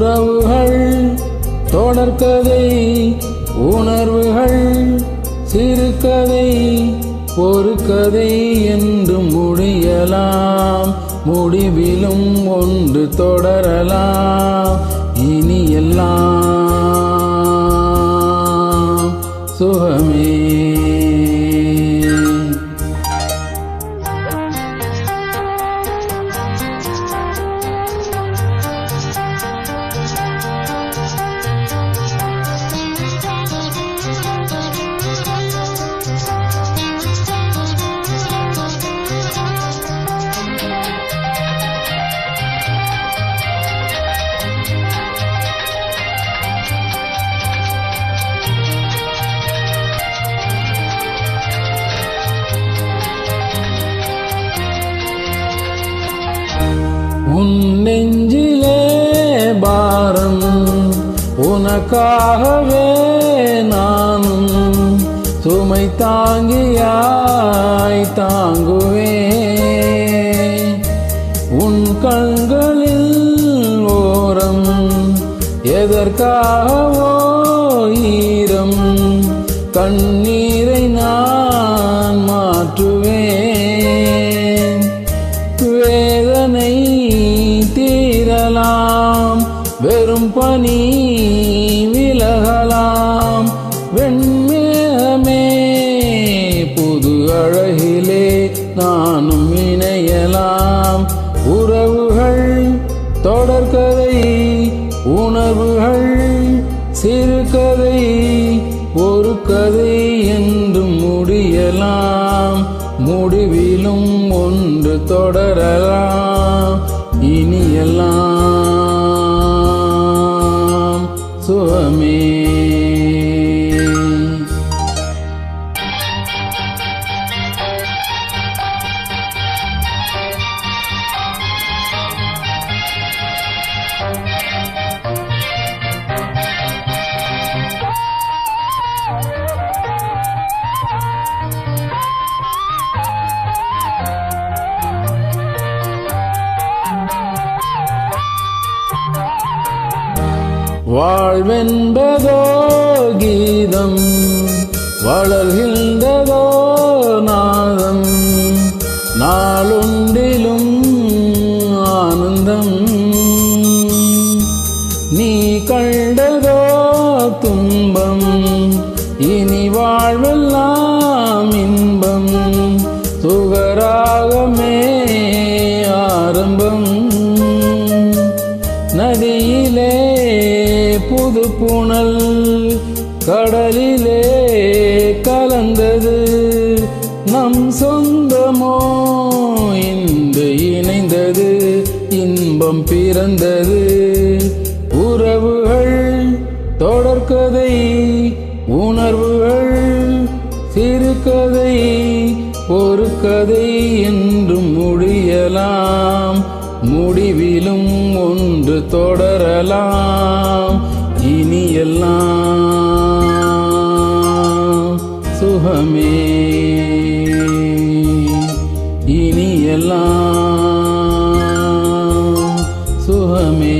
உறவுகள் தொடர்கதை, உணர்வுகள் சிறுகதை, ஒரு கதை என்று முடியலாம், முடிவிலும் ஒன்று தொடரலாம். இனி எல்லாம் சுகமே. உன் நெஞ்சிலே பாரம், உனக்காகவே நானும் சுமை தாங்கியாய் தாங்குவேன். உன் கண்களில் ஓரம் எதற்காகவோ ஈரம், கண்ணீரை நான் மாற்றுவேன். வேதனை தீரலாம், வெறும் பனி விலகலாம். வெண்மேகமே புது அழகிலே நானும் இணையலாம். உறவுகள் தொடர்கதை, உணர்வுகள் சிறுகதை, ஒரு கதை என்று முடியலாம், முடிவிலும் ஒன்று தொடரலாம். இனி எல்லாம் சுகமே. வாழ்வென்பதோ கீதம், வளர்கின்றதோ நாதம், நாளொன்றிலும் ஆனந்தம். நீ கண்டதோ துன்பம், இனி வாழ்வெல்லாம் இன்பம். சுகராகமே ஆரம்பம். நதியிலே புது புனல், கடலிலே கலந்தது. நம் சொந்தமோ இன்று இணைந்தது, இன்பம் பிறந்தது. உறவுகள் தொடர்கதை, உணர்வுகள் சிறுகதை, ஒரு கதை என்று முடியலாம், முடிவிலும் ஒன்று தொடரலாம். இனி எல்லாம் சுகமே. இனி எல்லாம் சுகமே.